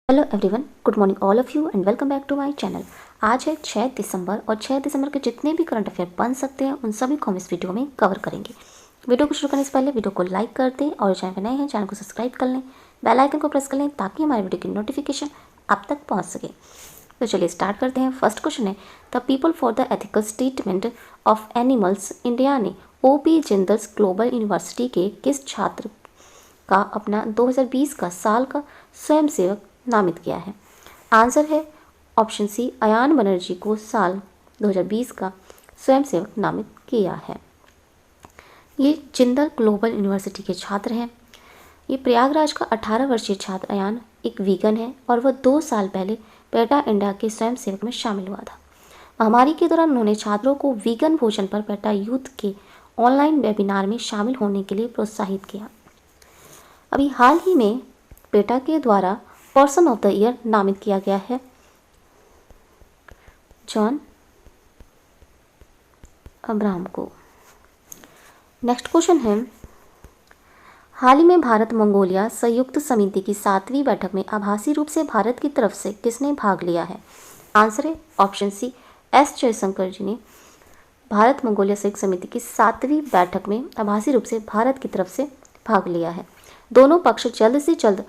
Hello everyone, good morning all of you and welcome back to my channel. आज है 6 दिसंबर और 6 दिसंबर के जितने भी करंट अफेयर बन सकते हैं उन सभी को हम इस वीडियो में कवर करेंगे। वीडियो को शुरू करने से पहले वीडियो को लाइक कर दें और चैनल पर नए हैं चैनल को सब्सक्राइब कर लें, बेल आइकन को प्रेस कर लें ताकि हमारे वीडियो की नोटिफिकेशन आप तक पहुँच सके। तो चलिए स्टार्ट करते हैं। फर्स्ट क्वेश्चन है, the people for the ethical treatment of animals India ने OP जिंदल ग्लोबल यूनिवर्सिटी के किस छात्र का अपना 2020 का साल का स्वयंसेवक नामित किया है? आंसर है ऑप्शन सी, अयान बनर्जी को साल 2020 का स्वयंसेवक नामित किया है। ये जिंदल ग्लोबल यूनिवर्सिटी के छात्र हैं। ये प्रयागराज का 18 वर्षीय छात्र अयान एक वीगन है और वह 2 साल पहले पेटा इंडिया के स्वयंसेवक में शामिल हुआ था। महामारी के दौरान उन्होंने छात्रों को वीगन भोजन पर पेटा यूथ के ऑनलाइन वेबिनार में शामिल होने के लिए प्रोत्साहित किया। अभी हाल ही में पेटा के द्वारा पर्सन ऑफ द ईयर नामित किया गया है जॉन अब्राहम को। नेक्स्ट क्वेश्चन है, हाल ही में भारत मंगोलिया संयुक्त समिति की 7वीं बैठक में आभासी रूप से भारत की तरफ से किसने भाग लिया है? आंसर है ऑप्शन सी, एस जयशंकर जी ने भारत मंगोलिया संयुक्त समिति की 7वीं बैठक में आभासी रूप से भारत की तरफ से भाग लिया है। दोनों पक्ष जल्द से जल्द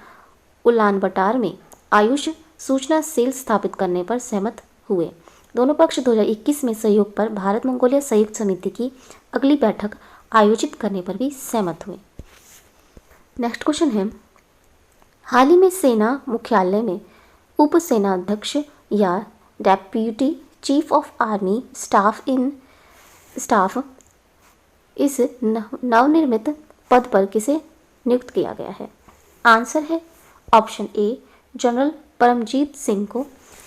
उलानबटार में आयुष सूचना सेल स्थापित करने पर सहमत हुए। दोनों पक्ष 2021 में सहयोग पर भारत मंगोलिया संयुक्त समिति की अगली बैठक आयोजित करने पर भी सहमत हुए। नेक्स्ट क्वेश्चन है, हाल ही में सेना मुख्यालय में उप सेनाध्यक्ष या deputy chief of army staff इस नवनिर्मित पद पर किसे नियुक्त किया गया है? आंसर है option A, general Paramjit Singh को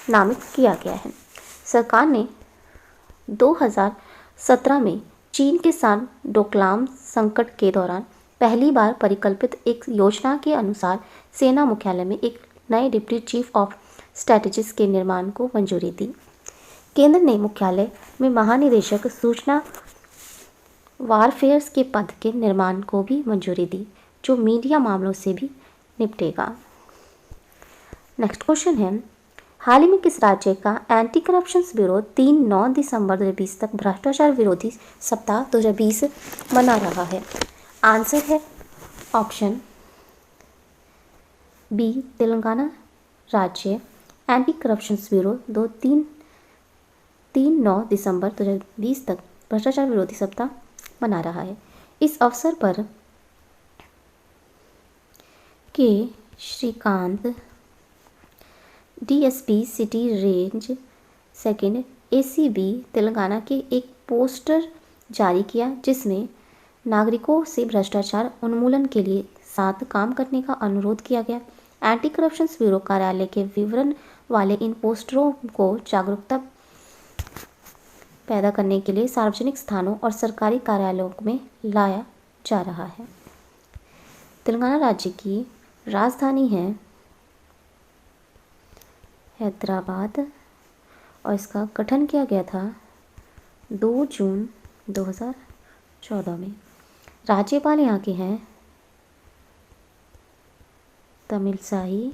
नामित किया गया है। सरकार ने 2017 में चीन के साथ डोकलाम संकट के दौरान पहली बार परिकल्पित एक योजना के अनुसार सेना मुख्यालय में एक नए डिप्टी चीफ ऑफ स्ट्रेटजीज के निर्माण को मंजूरी दी। केंद्र ने मुख्यालय में महानिदेशक सूचना वारफेयर्स के पद के निर्माण को भी मंजूरी दी, जो मीडिया मामलों से भी निपटेगा। नेक्स्ट क्वेश्चन है, हाल ही में किस राज्य का एंटी करप्शन ब्यूरो 3-9 दिसंबर 2020 तक भ्रष्टाचार विरोधी सप्ताह 2020 मना रहा है? आंसर है ऑप्शन बी, तेलंगाना राज्य एंटी करप्शन ब्यूरो 3-9 दिसंबर 2020 तक भ्रष्टाचार विरोधी सप्ताह मना रहा है। इस अवसर पर K Srikanth DSP city range second ACB Telangana के एक पोस्टर जारी किया, जिसमें नागरिकों से भ्रष्टाचार उन्मूलन के लिए साथ काम करने का अनुरोध किया गया। एंटी करप्शन ब्यूरो कार्यालय के विवरण वाले इन पोस्टरों को जागरूकता पैदा करने के लिए सार्वजनिक स्थानों और सरकारी कार्यालयों में लाया जा रहा है। तेलंगाना राज्य की राजधानी है हैदराबाद और इसका गठन किया गया था 2 जून 2014 में। राज्यपाल यहाँ के हैं तमिलसाई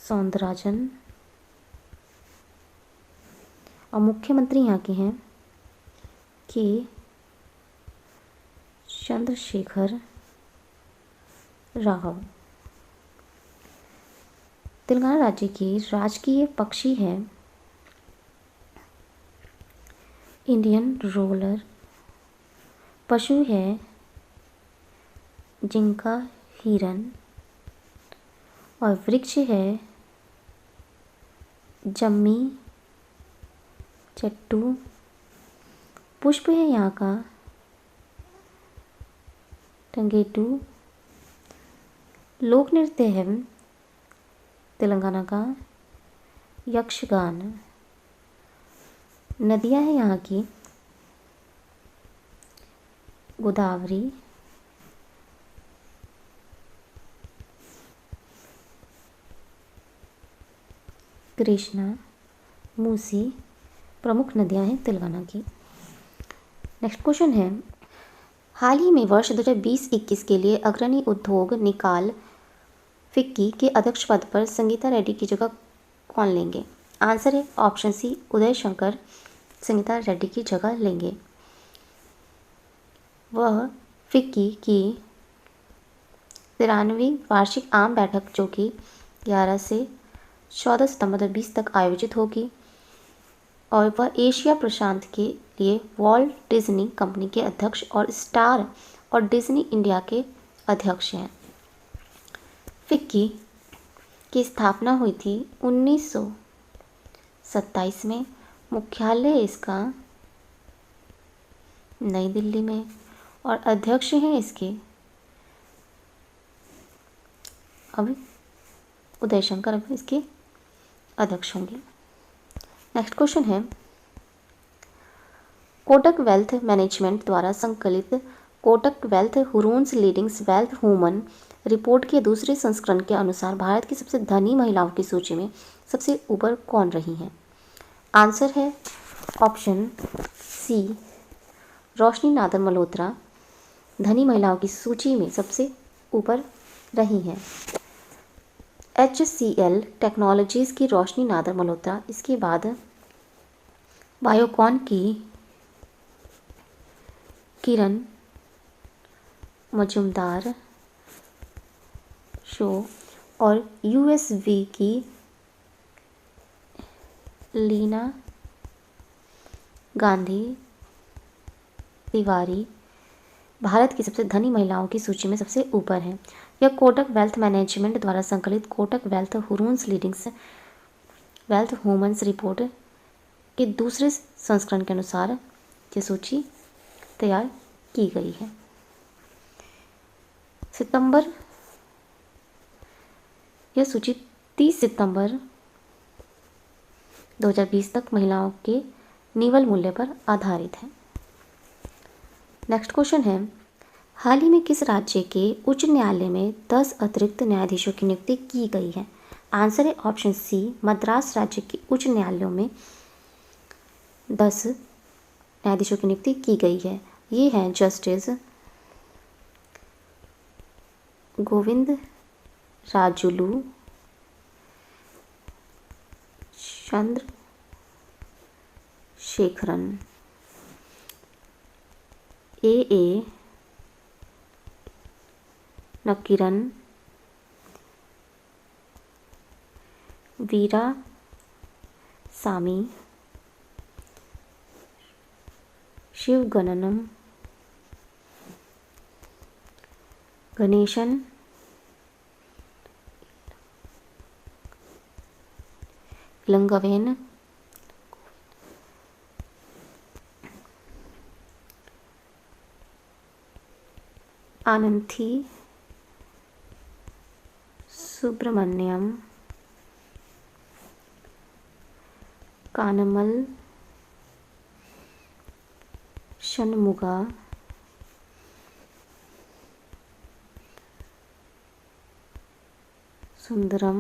सौंदरराजन और मुख्यमंत्री यहाँ के हैं के चंद्रशेखर राव। तेलंगाना राज्य की राजकीय पक्षी है इंडियन रोलर, पशु है जिंका हिरन और वृक्ष है जम्मी चट्टू। पुष्प है यहाँ का टंगेटू। लोक नृत्य है तेलंगाना का यक्षगान। नदियाँ हैं यहाँ की गोदावरी, कृष्णा, मूसी प्रमुख नदियाँ हैं तेलंगाना की। नेक्स्ट क्वेश्चन है, हाल ही में वर्ष 2020-21 के लिए अग्रणी उद्योग निकाल फिक्की के अध्यक्ष पद पर संगीता रेड्डी की जगह कौन लेंगे? आंसर है ऑप्शन सी, उदय शंकर संगीता रेड्डी की जगह लेंगे। वह फिक्की की 93वीं वार्षिक आम बैठक जो कि 11 से 14 सितंबर 2020 तक आयोजित होगी और वह एशिया प्रशांत के लिए वॉल्ट डिज्नी कंपनी के अध्यक्ष और स्टार और डिज्नी इंडिया के अध्यक्ष हैं। फिक्की की स्थापना हुई थी 1927 में। मुख्यालय इसका नई दिल्ली में और अध्यक्ष हैं इसके अब उदय शंकर अब इसके अध्यक्ष होंगे। नेक्स्ट क्वेश्चन है, कोटक वेल्थ मैनेजमेंट द्वारा संकलित Kotak wealth Hurun's leadings wealth woman report के दूसरे संस्करण के अनुसार भारत की सबसे धनी महिलाओं की सूची में सबसे ऊपर कौन रही हैं? आंसर है ऑप्शन सी, रोशनी नादर मल्होत्रा धनी महिलाओं की सूची में सबसे ऊपर रही हैं। HCL टेक्नोलॉजीज़ की रोशनी नादर मल्होत्रा, इसके बाद बायोकॉन की किरण मजुमदार शो और USV की लीना गांधी तिवारी भारत की सबसे धनी महिलाओं की सूची में सबसे ऊपर हैं। यह कोटक वेल्थ मैनेजमेंट द्वारा संकलित Kotak wealth Hurun's leadings wealth women's report के दूसरे संस्करण के अनुसार यह सूची तैयार की गई है। यह सूची 30 सितंबर 2020 तक महिलाओं के निवल मूल्य पर आधारित है। नेक्स्ट क्वेश्चन है, हाल ही में किस राज्य के उच्च न्यायालय में 10 अतिरिक्त न्यायाधीशों की नियुक्ति की गई है? आंसर है ऑप्शन सी, मद्रास राज्य के उच्च न्यायालयों में 10 न्यायाधीशों की नियुक्ति की गई है। ये हैं जस्टिस गोविंद राजुलू, चंद्र शेखरन, ए नकीरन, वीरा सामी, शिवगणनम, गणेशन लंगवेन, आनंथी सुब्रमण्यम, कानमल शनमुगा, सुंदरम,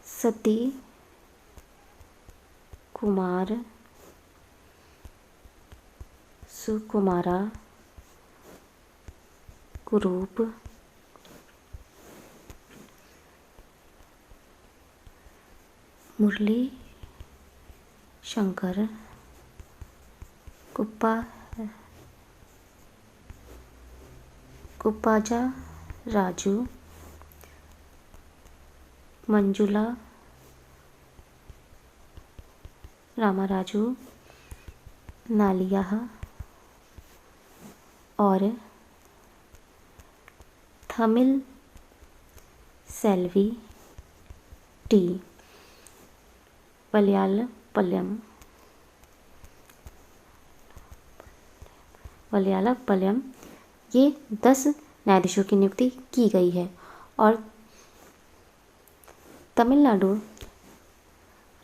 सती कुमार, सुकुमारा, कुरूप, मुरली शंकर, कुप्पाजा राजू, मंजुला रामाराजू, नालिया और थमिल सेल्वी टी वलयालपल्यम ये 10 न्यायाधीशों की नियुक्ति की गई है और तमिलनाडु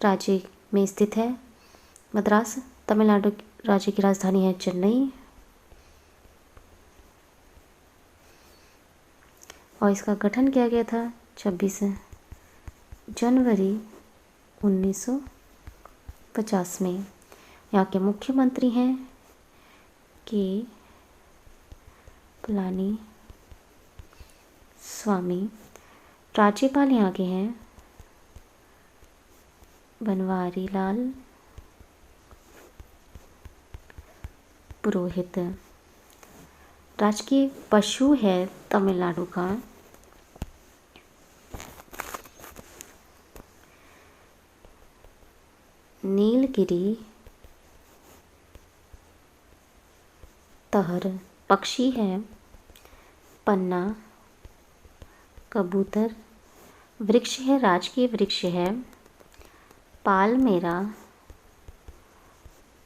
राज्य में स्थित है। मद्रास तमिलनाडु राज्य की राजधानी है चेन्नई और इसका गठन किया गया था 26 जनवरी 1950 में। यहाँ के मुख्यमंत्री हैं के पलानी स्वामी। राज्यपाल यहाँ के हैं बनवारी लाल पुरोहित। राजकीय पशु है तमिलनाडु का नीलगिरी तहर। पक्षी है पन्ना कबूतर। वृक्ष है, राजकीय वृक्ष है पालमेरा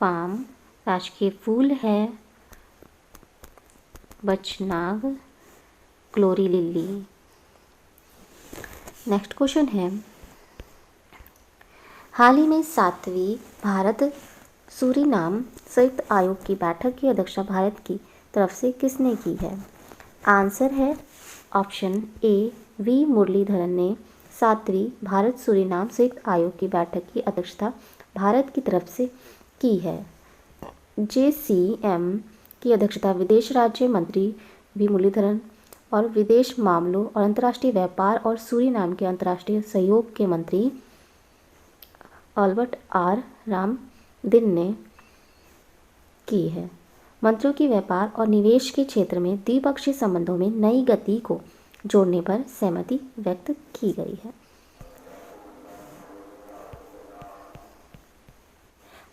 पाम। राजकीय फूल है बचनाग ग्लोरी लिली। नेक्स्ट क्वेश्चन है, हाल ही में 7वीं भारत सूरीनाम संयुक्त आयोग की बैठक की अध्यक्षता भारत की तरफ से किसने की है? आंसर है ऑप्शन ए वी मुरलीधरन ने 7वीं भारत सूरीनाम संयुक्त आयोग की बैठक की अध्यक्षता भारत की तरफ से की है। JCM की अध्यक्षता विदेश राज्य मंत्री वी मुरलीधरन और विदेश मामलों और अंतर्राष्ट्रीय व्यापार और सूरीनाम के अंतर्राष्ट्रीय सहयोग के मंत्री अल्बर्ट आर रामदिन ने की है। मंत्रियों की व्यापार और निवेश के क्षेत्र में द्विपक्षीय संबंधों में नई गति को जोड़ने पर सहमति व्यक्त की गई है।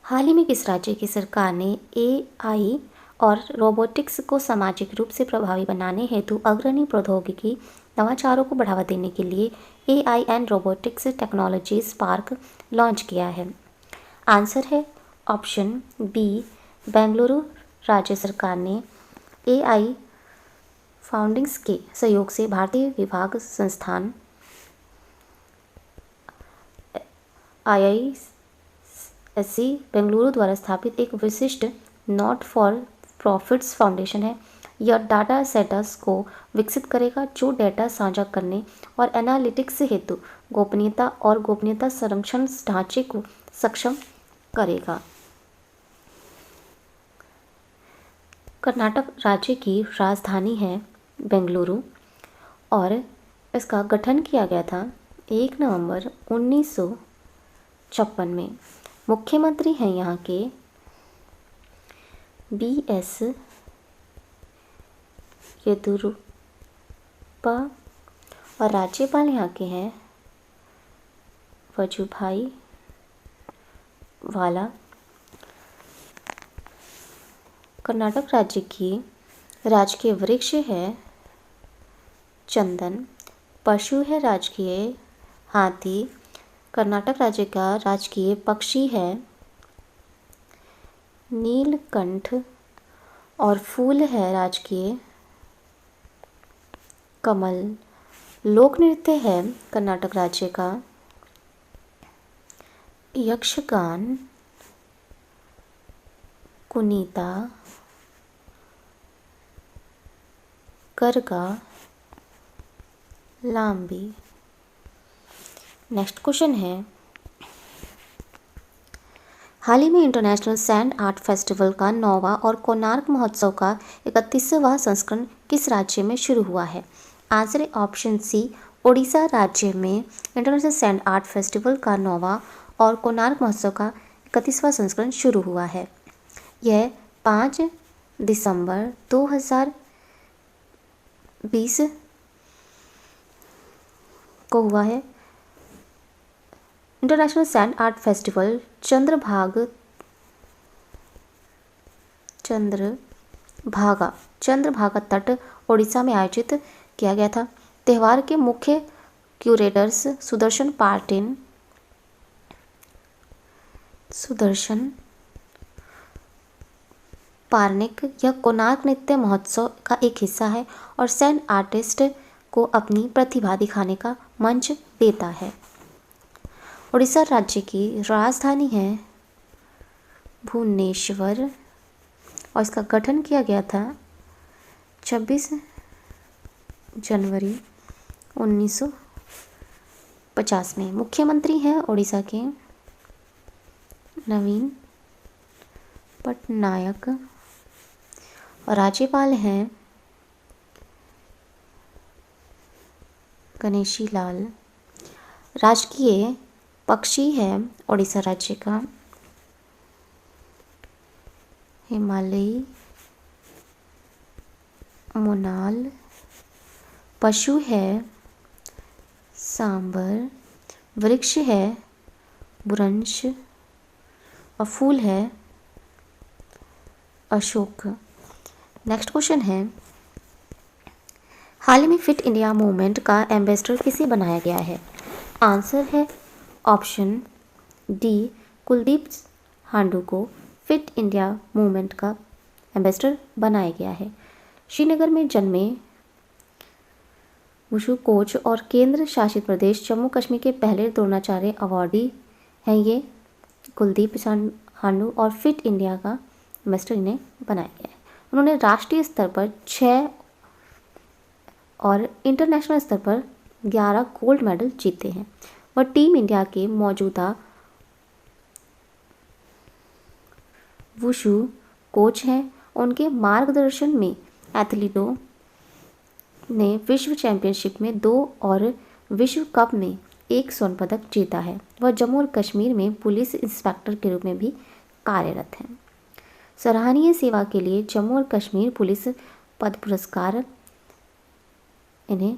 हाल ही में किस राज्य की सरकार ने AI और रोबोटिक्स को सामाजिक रूप से प्रभावी बनाने हेतु अग्रणी प्रौद्योगिकी नवाचारों को बढ़ावा देने के लिए AI and robotics technologies park launch किया है? आंसर है ऑप्शन बी बेंगलुरु। राज्य सरकार ने AI फाउंडिंग्स के सहयोग से भारतीय विभाग संस्थान IISc बेंगलुरु द्वारा स्थापित एक विशिष्ट नॉट फॉर प्रॉफिट्स फाउंडेशन है। यह डाटा सेटर्स को विकसित करेगा जो डेटा साझा करने और एनालिटिक्स हेतु गोपनीयता और गोपनीयता संरक्षण ढांचे को सक्षम करेगा। कर्नाटक राज्य की राजधानी है बेंगलुरु और इसका गठन किया गया था 1 नवंबर 1956 में। मुख्यमंत्री हैं यहाँ के BS येदियुरप्पा और राज्यपाल यहाँ के हैं वजुभाई वाला। कर्नाटक राज्य की राजकीय वृक्ष है चंदन। पशु है राजकीय हाथी। कर्नाटक राज्य का राजकीय पक्षी है नीलकंठ और फूल है राजकीय कमल। लोक नृत्य है कर्नाटक राज्य का यक्षगान कुनीता करगा लांबी। नेक्स्ट क्वेश्चन है, हाल ही में इंटरनेशनल सैंड आर्ट फेस्टिवल का 9वां और कोणार्क महोत्सव का 31वां संस्करण किस राज्य में शुरू हुआ है? आंसर है ऑप्शन सी ओडिशा राज्य में इंटरनेशनल सैंड आर्ट फेस्टिवल का 9वां और कोणार्क महोत्सव का 31वां संस्करण शुरू हुआ है। यह 5 दिसंबर 2020 को हुआ है। International sand art festival Chandrabhaga तट ओडिशा में आयोजित किया गया था। त्यौहार के मुख्य क्यूरेटर्स सुदर्शन पार्निक। यह कोणार्क नृत्य महोत्सव का एक हिस्सा है और सैंड आर्टिस्ट को अपनी प्रतिभा दिखाने का मंच देता है। उड़ीसा राज्य की राजधानी है भुवनेश्वर और इसका गठन किया गया था 26 जनवरी 1950 में। मुख्यमंत्री हैं उड़ीसा के नवीन पटनायक। और राज्यपाल हैं गणेशी लाल। राजकीय पक्षी है उड़ीसा राज्य का हिमालयी मोनाल। पशु है सांबर। वृक्ष है बुरंश और फूल है अशोक। नेक्स्ट क्वेश्चन है, हाल ही में फिट इंडिया मूवमेंट का एम्बेसडर किसे बनाया गया है? आंसर है ऑप्शन डी कुलदीप हांडू को फिट इंडिया मूवमेंट का एम्बेसडर बनाया गया है। श्रीनगर में जन्मे वुशु कोच और केंद्र शासित प्रदेश जम्मू कश्मीर के पहले द्रोणाचार्य अवार्डी हैं ये कुलदीप हांडू, और फिट इंडिया का एम्बेसडर इन्हें बनाया गया है। उन्होंने राष्ट्रीय स्तर पर 6 और इंटरनेशनल स्तर पर 11 गोल्ड मेडल जीते हैं। वह टीम इंडिया के मौजूदा वुशु कोच हैं। उनके मार्गदर्शन में एथलीटों ने विश्व चैंपियनशिप में 2 और विश्व कप में 1 स्वर्ण पदक जीता है। वह जम्मू और कश्मीर में पुलिस इंस्पेक्टर के रूप में भी कार्यरत हैं। सराहनीय सेवा के लिए जम्मू और कश्मीर पुलिस पद पुरस्कार इन्हें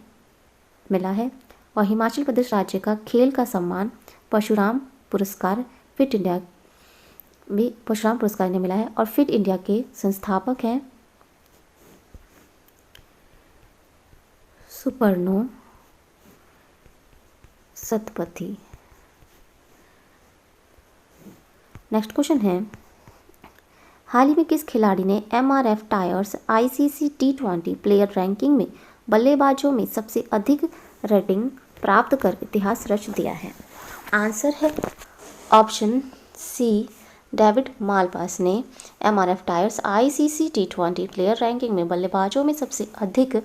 मिला है। और हिमाचल प्रदेश राज्य का खेल का सम्मान परशुराम पुरस्कार फिट इंडिया भी परशुराम पुरस्कार इन्हें मिला है। और फिट इंडिया के संस्थापक हैं सुपर्णो सतपथी। नेक्स्ट क्वेश्चन है, हाल ही में किस खिलाड़ी ने MRF tyres ICC T20 player ranking में बल्लेबाजों में सबसे अधिक रेटिंग प्राप्त कर इतिहास रच दिया है? आंसर है ऑप्शन सी डेविड मालपास ने MRF tyres ICC T20 player ranking में बल्लेबाजों में सबसे अधिक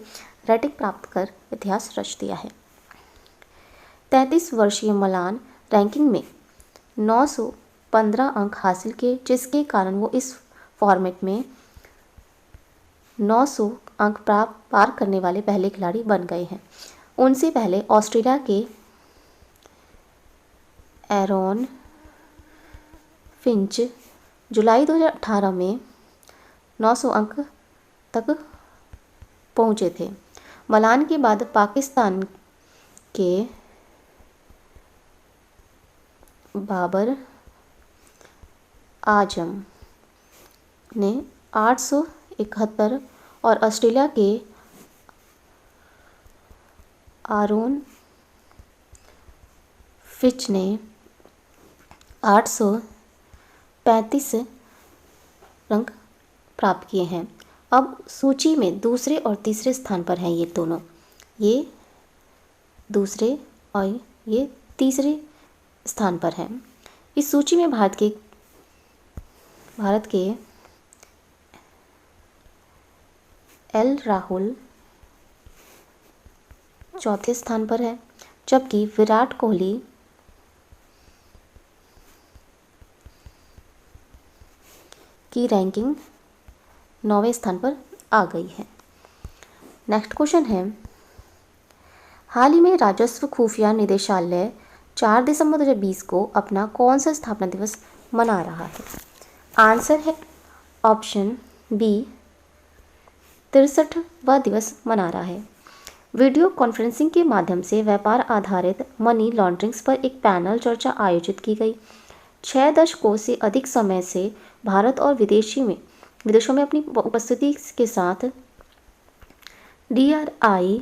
रेटिंग प्राप्त कर इतिहास रच दिया है। 33 वर्षीय मलान रैंकिंग में 915 अंक हासिल किए, जिसके कारण वो इस फॉर्मेट में 900 अंक पार करने वाले पहले खिलाड़ी बन गए हैं। उनसे पहले ऑस्ट्रेलिया के एरोन फिंच जुलाई 2018 में 900 अंक तक पहुंचे थे। मलान के बाद पाकिस्तान के बाबर आजम ने 871 और ऑस्ट्रेलिया के आरोन फिच ने 835 रैंक प्राप्त किए हैं। अब सूची में दूसरे और तीसरे स्थान पर हैं ये दोनों, ये दूसरे और ये तीसरे स्थान पर हैं। इस सूची में भारत के एल राहुल चौथे स्थान पर है, जबकि विराट कोहली की रैंकिंग 9वें स्थान पर आ गई है। नेक्स्ट क्वेश्चन है, हाल ही में राजस्व खुफिया निदेशालय 4 दिसंबर 2020 को अपना कौन सा स्थापना दिवस मना रहा है? आंसर है ऑप्शन बी 63वां दिवस मना रहा है। वीडियो कॉन्फ्रेंसिंग के माध्यम से व्यापार आधारित मनी लॉन्ड्रिंग्स पर एक पैनल चर्चा आयोजित की गई। 6 दशकों से अधिक समय से भारत और विदेशों में अपनी उपस्थिति के साथ DRI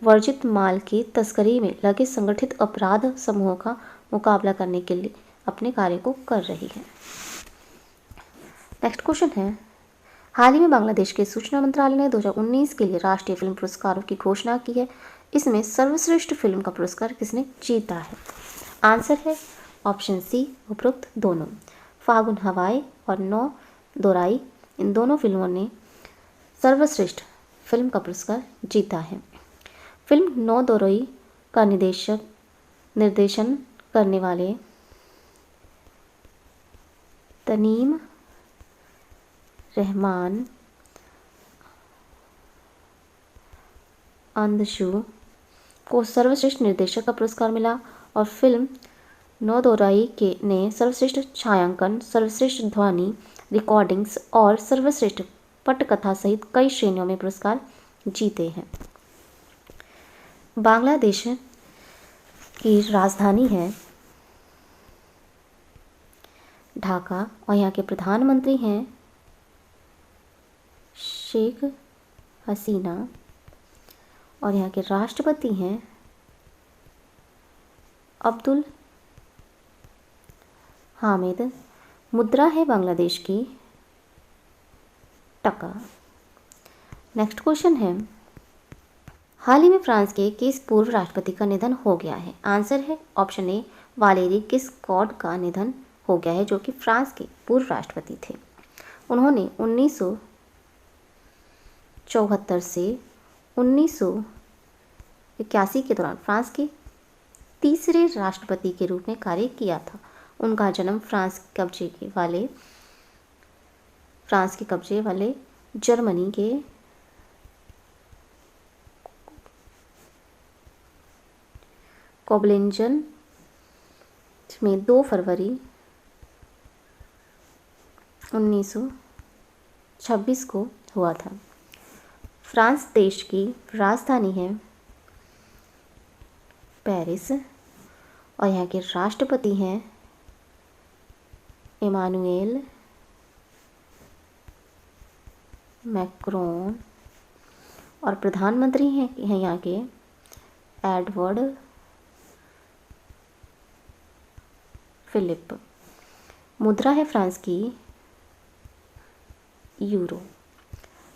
वर्जित माल की तस्करी में लगे संगठित अपराध समूहों का मुकाबला करने के लिए अपने कार्य को कर रही है। नेक्स्ट क्वेश्चन है, हाल ही में बांग्लादेश के सूचना मंत्रालय ने 2019 के लिए राष्ट्रीय फिल्म पुरस्कारों की घोषणा की है। इसमें सर्वश्रेष्ठ फिल्म का पुरस्कार किसने जीता है? आंसर है ऑप्शन सी उपरोक्त दोनों। फागुन हवाई और नौ दोराई, इन दोनों फिल्मों ने सर्वश्रेष्ठ फिल्म का पुरस्कार जीता है। फिल्म नौ दोराई का निर्देशन करने वाले तनीम रहमान अंधशु को सर्वश्रेष्ठ निर्देशक का पुरस्कार मिला और फिल्म नौदोराई के ने सर्वश्रेष्ठ छायांकन, सर्वश्रेष्ठ ध्वनि रिकॉर्डिंग्स और सर्वश्रेष्ठ पटकथा सहित कई श्रेणियों में पुरस्कार जीते हैं। बांग्लादेश की राजधानी है ढाका और यहाँ के प्रधानमंत्री हैं शेख हसीना और यहाँ के राष्ट्रपति हैं अब्दुल हामिद। मुद्रा है बांग्लादेश की टका। नेक्स्ट क्वेश्चन है, हाल ही में फ्रांस के किस पूर्व राष्ट्रपति का निधन हो गया है? आंसर है ऑप्शन ए वालेरी गिस्कॉर्ड का निधन हो गया है, जो कि फ्रांस के पूर्व राष्ट्रपति थे। उन्होंने 1974 से 1981 के दौरान फ्रांस के तीसरे राष्ट्रपति के रूप में कार्य किया था। उनका जन्म फ्रांस के कब्जे वाले जर्मनी के कोबलेंजन में 2 फरवरी 1926 को हुआ था। फ्रांस देश की राजधानी है पेरिस और यहाँ के राष्ट्रपति हैं इमानुएल मैक्रोन और प्रधानमंत्री हैं यहाँ के एडवर्ड फिलिप। मुद्रा है फ्रांस की यूरो।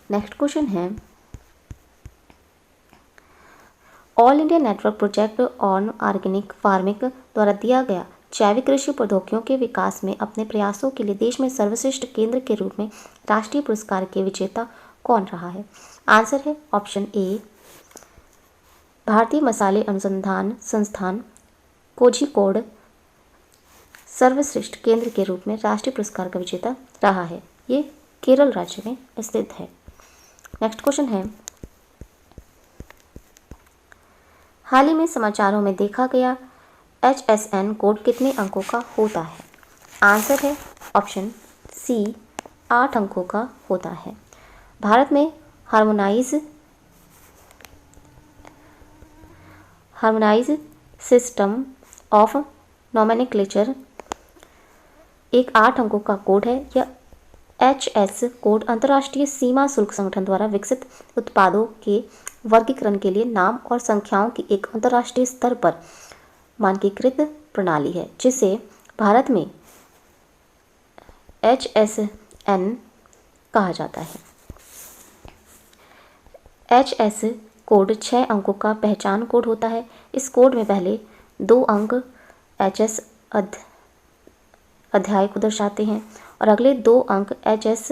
नेक्स्ट क्वेश्चन है, all India network project on organic farming द्वारा दिया गया जैविक कृषि प्रौद्योगिकियों के विकास में अपने प्रयासों के लिए देश में सर्वश्रेष्ठ केंद्र के रूप में राष्ट्रीय पुरस्कार के विजेता कौन रहा है? आंसर है ऑप्शन ए भारतीय मसाले अनुसंधान संस्थान कोझिकोड सर्वश्रेष्ठ केंद्र के रूप में राष्ट्रीय पुरस्कार का विजेता रहा है। ये केरल राज्य में स्थित है। नेक्स्ट क्वेश्चन है, हाल ही में समाचारों में देखा गया HSN कोड कितने अंकों का होता है? आंसर है ऑप्शन सी 8 अंकों का होता है। भारत में हार्मोनाइज सिस्टम ऑफ नोमेनक्लेचर एक 8 अंकों का कोड है। यह HS कोड अंतर्राष्ट्रीय सीमा शुल्क संगठन द्वारा विकसित उत्पादों के वर्गीकरण के लिए नाम और संख्याओं की एक अंतर्राष्ट्रीय स्तर पर मानकीकृत प्रणाली है, जिसे भारत में HSN कहा जाता है। HS कोड 6 अंकों का पहचान कोड होता है। इस कोड में पहले 2 अंक HS अध्याय को दर्शाते हैं और अगले 2 अंक HS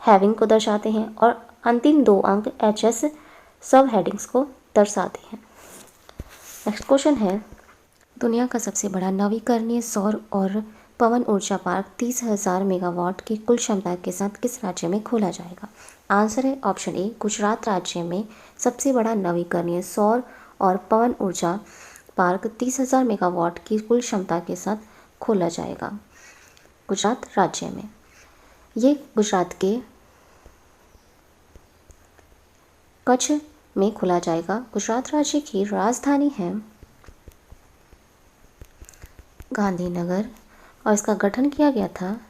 हैविंग को दर्शाते हैं और अंतिम 2 अंक HS सब हेडिंग्स को दर्शाते हैं। नेक्स्ट क्वेश्चन है, दुनिया का सबसे बड़ा नवीकरणीय सौर और पवन ऊर्जा पार्क 30,000 मेगावाट की कुल क्षमता के साथ किस राज्य में खोला जाएगा? आंसर है ऑप्शन ए गुजरात राज्य में सबसे बड़ा नवीकरणीय सौर और पवन ऊर्जा पार्क 30,000 मेगावाट की कुल क्षमता के साथ खोला जाएगा गुजरात राज्य में। ये गुजरात के कच्छ में खोला जाएगा। गुजरात राज्य की राजधानी है गांधीनगर और इसका गठन किया गया था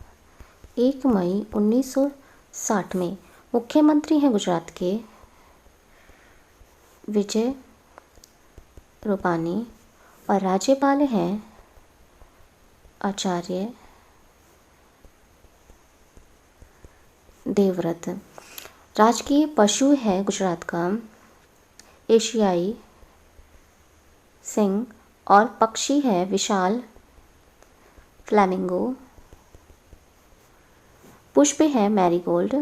1 मई 1960 में। मुख्यमंत्री हैं गुजरात के विजय रूपानी और राज्यपाल हैं आचार्य देवव्रत। राजकीय पशु है गुजरात का एशियाई सिंह और पक्षी है विशाल फ्लैमिंगो। पुष्प है मैरीगोल्ड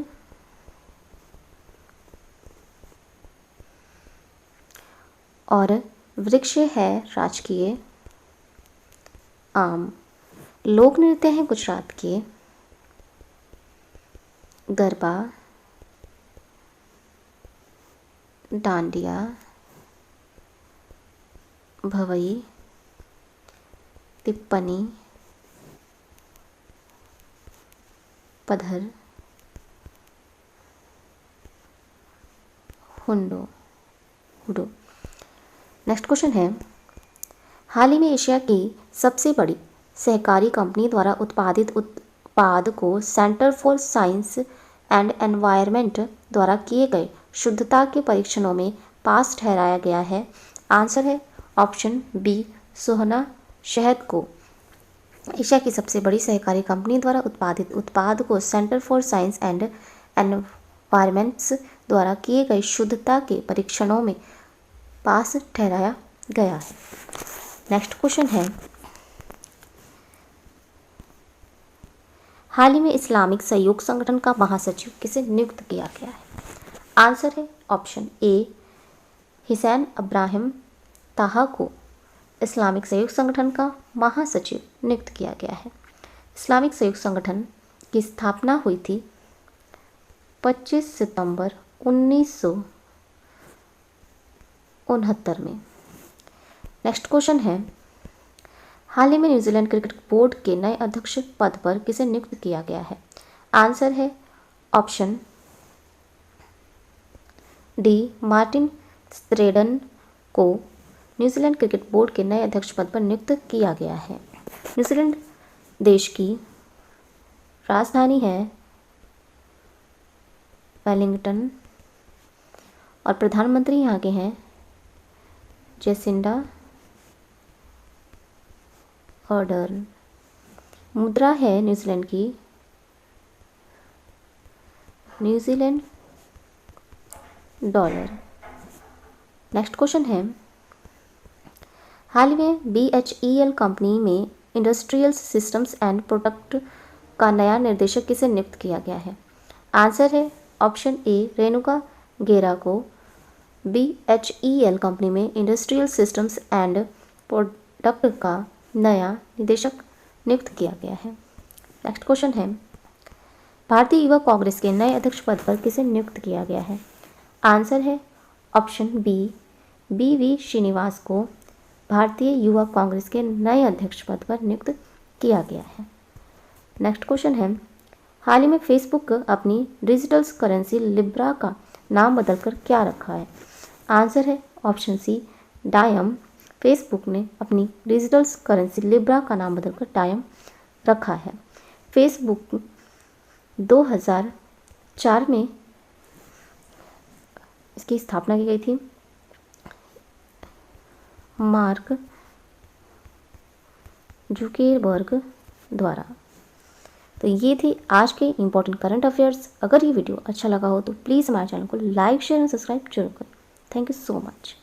और वृक्ष है राजकीय आम। लोक नृत्य हैं गुजरात के गरबा, डांडिया, भवई, टिप्पणी, पधर, हुंडो, हुडो। नेक्स्ट क्वेश्चन है, हाल ही में एशिया की सबसे बड़ी सहकारी कंपनी द्वारा उत्पादित उत्पाद को centre for science and environment द्वारा किए गए शुद्धता के परीक्षणों में पास ठहराया गया है। आंसर है ऑप्शन बी, सोहना शहद को एशिया की सबसे बड़ी सहकारी कंपनी द्वारा उत्पादित उत्पाद को centre for science and environments द्वारा किए गए शुद्धता के परीक्षणों में पास ठहराया गया है। नेक्स्ट क्वेश्चन है, हाल ही में इस्लामिक सहयोग संगठन का महासचिव किसे नियुक्त किया गया है? आंसर है ऑप्शन ए, हिसैन इब्राहिम ताहा को इस्लामिक सहयोग संगठन का महासचिव नियुक्त किया गया है। इस्लामिक सहयोग संगठन की स्थापना हुई थी 25 सितंबर 1969 में। नेक्स्ट क्वेश्चन है, हाल ही में न्यूजीलैंड क्रिकेट बोर्ड के नए अध्यक्ष पद पर किसे नियुक्त किया गया है? आंसर है ऑप्शन डी, मार्टिन स्ट्रेडन को न्यूजीलैंड क्रिकेट बोर्ड के नए अध्यक्ष पद पर नियुक्त किया गया है। न्यूजीलैंड देश की राजधानी है वेलिंगटन और प्रधानमंत्री यहाँ के हैं जेसिंडा ऑर्डर्न। मुद्रा है न्यूजीलैंड की न्यूजीलैंड डॉलर। नेक्स्ट क्वेश्चन है, हाल ही में BHEL कंपनी में इंडस्ट्रियल सिस्टम्स एंड प्रोडक्ट का नया निर्देशक किसे नियुक्त किया गया है? आंसर है ऑप्शन ए, रेणुका गेरा को BHEL कंपनी में इंडस्ट्रियल सिस्टम्स एंड प्रोडक्ट का नया निदेशक नियुक्त किया गया है। नेक्स्ट क्वेश्चन है, भारतीय युवा कांग्रेस के नए अध्यक्ष पद पर किसे नियुक्त किया गया है? आंसर है ऑप्शन बी, BV श्रीनिवास को भारतीय युवा कांग्रेस के नए अध्यक्ष पद पर नियुक्त किया गया है। नेक्स्ट क्वेश्चन है, हाल ही में फेसबुक अपनी डिजिटल करेंसी लिब्रा का नाम बदलकर क्या रखा है? आंसर है ऑप्शन सी, डायम। फेसबुक ने अपनी डिजिटल करेंसी लिब्रा का नाम बदलकर डायम रखा है। फेसबुक 2004 में इसकी स्थापना की गई थी मार्क जुकरबर्ग द्वारा। तो ये थी आज के इम्पोर्टेंट करंट अफेयर्स। अगर ये वीडियो अच्छा लगा हो तो प्लीज़ हमारे चैनल को लाइक, शेयर और सब्सक्राइब जरूर करें। Thank you so much.